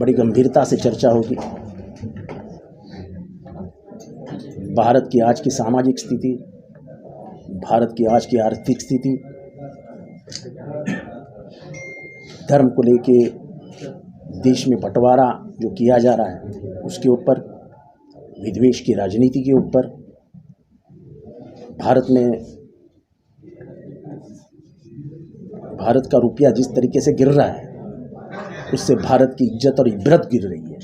बड़ी गंभीरता से चर्चा होगी। भारत की आज की सामाजिक स्थिति, भारत की आज की आर्थिक स्थिति, धर्म को लेके देश में बंटवारा जो किया जा रहा है उसके ऊपर, विद्वेष की राजनीति के ऊपर, भारत का रुपया जिस तरीके से गिर रहा है उससे भारत की इज्जत और इबरत गिर रही है,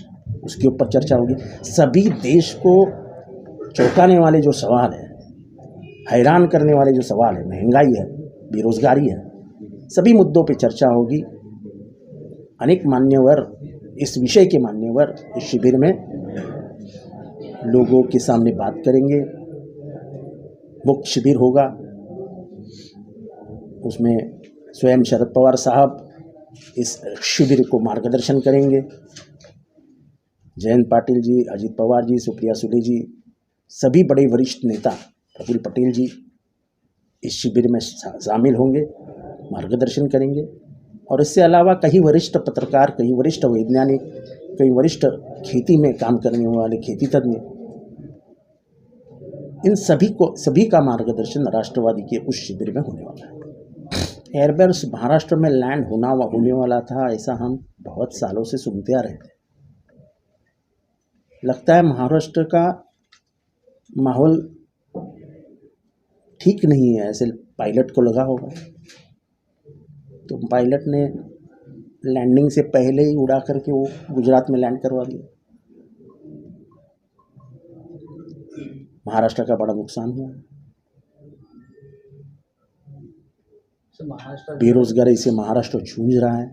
उसके ऊपर चर्चा होगी। सभी देश को चौंकाने वाले जो सवाल है, हैरान करने वाले जो सवाल है, महंगाई है, बेरोजगारी है, सभी मुद्दों पे चर्चा होगी। अनेक मान्यवर, इस विषय के मान्यवर इस शिविर में लोगों के सामने बात करेंगे। मुक्त शिविर होगा, उसमें स्वयं शरद पवार साहब इस शिविर को मार्गदर्शन करेंगे। जयंत पाटिल जी, अजित पवार जी, सुप्रिया सुले जी, सभी बड़े वरिष्ठ नेता, प्रफुल्ल पटेल जी इस शिविर में शामिल होंगे, मार्गदर्शन करेंगे। और इससे अलावा कई वरिष्ठ पत्रकार, कई वरिष्ठ वैज्ञानिक, कई वरिष्ठ खेती में काम करने वाले खेती तज्ञ, इन सभी का मार्गदर्शन राष्ट्रवादी के उस शिविर में होने वाला है। एयरबस महाराष्ट्र में लैंड होने वाला था, ऐसा हम बहुत सालों से सुनते आ रहे थे। लगता है महाराष्ट्र का माहौल ठीक नहीं है, ऐसे पायलट को लगा होगा। तो पायलट ने लैंडिंग से पहले ही उड़ा करके वो गुजरात में लैंड करवा दिया। महाराष्ट्र का बड़ा नुकसान हुआ। बेरोजगारी से महाराष्ट्र जूझ रहा है,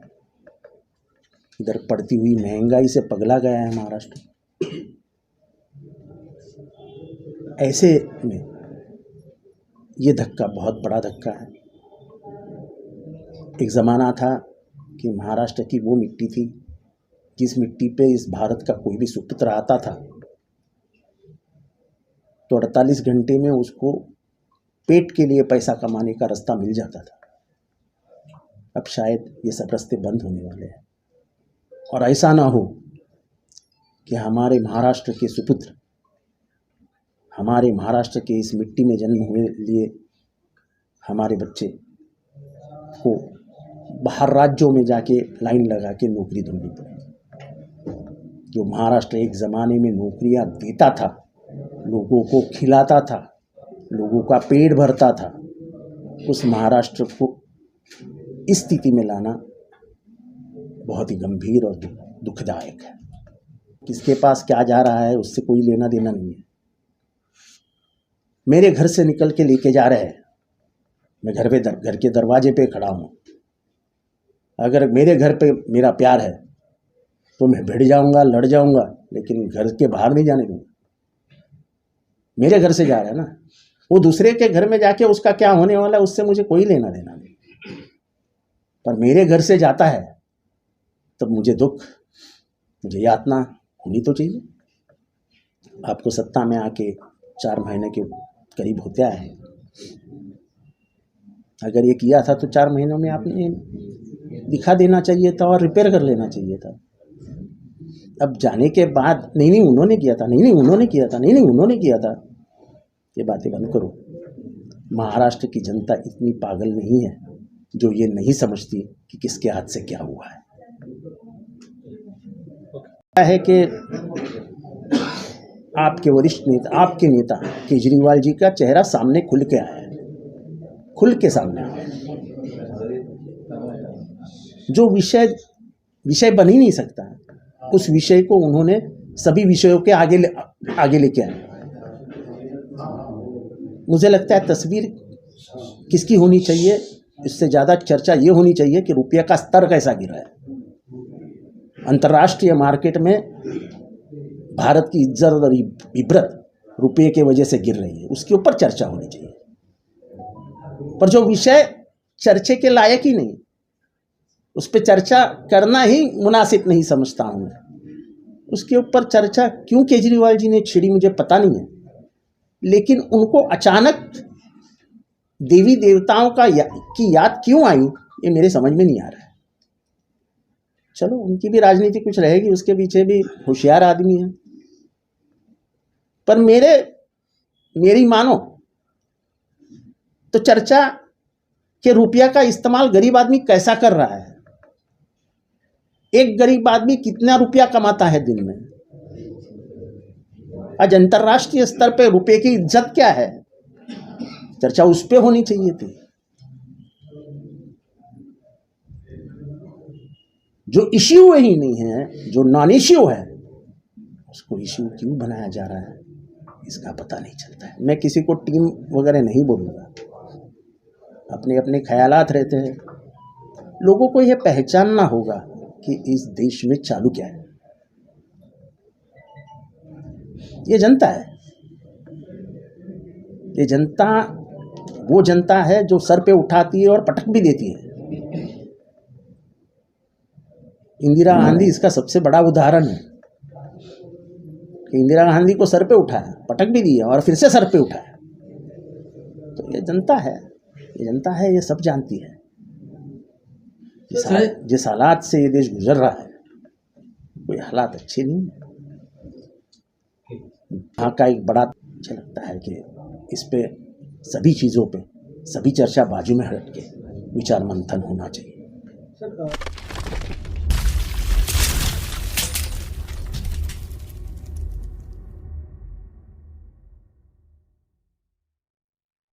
इधर बढ़ती हुई महंगाई से पगला गया है महाराष्ट्र। ऐसे में ये धक्का बहुत बड़ा धक्का है। एक ज़माना था कि महाराष्ट्र की वो मिट्टी थी जिस मिट्टी पे इस भारत का कोई भी सुपुत्र आता था तो 48 घंटे में उसको पेट के लिए पैसा कमाने का रास्ता मिल जाता था। अब शायद ये सब रास्ते बंद होने वाले हैं, और ऐसा ना हो कि हमारे महाराष्ट्र के सुपुत्र, हमारे महाराष्ट्र के इस मिट्टी में जन्म हुए लिए हमारे बच्चे को बाहर राज्यों में जाके लाइन लगा के नौकरी ढूंढनी पड़े। जो महाराष्ट्र एक ज़माने में नौकरियां देता था, लोगों को खिलाता था, लोगों का पेट भरता था, उस महाराष्ट्र को इस स्थिति में लाना बहुत ही गंभीर और दुखदायक है। किसके पास क्या जा रहा है उससे कोई लेना देना नहीं है। मेरे घर से निकल के लेके जा रहे हैं, मैं घर के दरवाजे पे खड़ा हूँ। अगर मेरे घर पे मेरा प्यार है तो मैं भिड़ जाऊंगा, लड़ जाऊंगा, लेकिन घर के बाहर नहीं जाने दूंगा। मेरे घर से जा रहा है ना, वो दूसरे के घर में जाके उसका क्या होने वाला है उससे मुझे कोई लेना देना नहीं। पर मेरे घर से जाता है तब मुझे दुख, मुझे यातना होनी तो चाहिए। आपको सत्ता में आके 4 महीने के करीब होते आए हैं। अगर ये किया था तो 4 महीनों में आपने दिखा देना चाहिए था और रिपेयर कर लेना चाहिए था। अब जाने के बाद नहीं उन्होंने किया था, नहीं उन्होंने किया था, नहीं उन्होंने किया था, ये बातें बंद करो। महाराष्ट्र की जनता इतनी पागल नहीं है जो ये नहीं समझती कि किसके हाथ से क्या हुआ है कि आपके वरिष्ठ नेता, आपके नेता केजरीवाल जी का चेहरा सामने खुल के आया है, खुल के सामने आया है। जो विषय बन ही नहीं सकता, उस विषय को उन्होंने सभी विषयों के आगे लेके आए। मुझे लगता है तस्वीर किसकी होनी चाहिए, इससे ज़्यादा चर्चा ये होनी चाहिए कि रुपये का स्तर कैसा गिरा है। अंतर्राष्ट्रीय मार्केट में भारत की इज्जत और इबरत रुपये के वजह से गिर रही है, उसके ऊपर चर्चा होनी चाहिए। पर जो विषय चर्चे के लायक ही नहीं, उस पर चर्चा करना ही मुनासिब नहीं समझता हूँ मैं। उसके ऊपर चर्चा क्यों केजरीवाल जी ने छिड़ी मुझे पता नहीं है, लेकिन उनको अचानक देवी देवताओं की याद क्यों आई ये मेरे समझ में नहीं आ रहा है। चलो उनकी भी राजनीति कुछ रहेगी, उसके पीछे भी होशियार आदमी है। पर मेरी मानो तो चर्चा के रुपया का इस्तेमाल गरीब आदमी कैसा कर रहा है, एक गरीब आदमी कितना रुपया कमाता है दिन में, आज अंतरराष्ट्रीय स्तर पे रुपए की इज्जत क्या है, चर्चा उस पे होनी चाहिए थी। जो इश्यू ही नहीं है, जो नॉन इश्यू है, उसको इश्यू क्यों बनाया जा रहा है, इसका पता नहीं चलता है। मैं किसी को टीम वगैरह नहीं बोलूँगा, अपने अपने ख्यालात रहते हैं। लोगों को यह पहचानना होगा कि इस देश में चालू क्या है। ये जनता है, ये जनता वो जनता है जो सर पे उठाती है और पटक भी देती है। इंदिरा गांधी इसका सबसे बड़ा उदाहरण है कि इंदिरा गांधी को सर पे उठाया, पटक भी दिया और फिर से सर पे उठाया। तो ये जनता है, ये जनता है, ये सब जानती है। जिस हालात से ये देश गुजर रहा है, कोई हालात अच्छे नहीं है। यहाँ का एक बड़ा अच्छा लगता है कि इस पे सभी चीज़ों पे सभी चर्चा बाजू में हट के विचार मंथन होना चाहिए।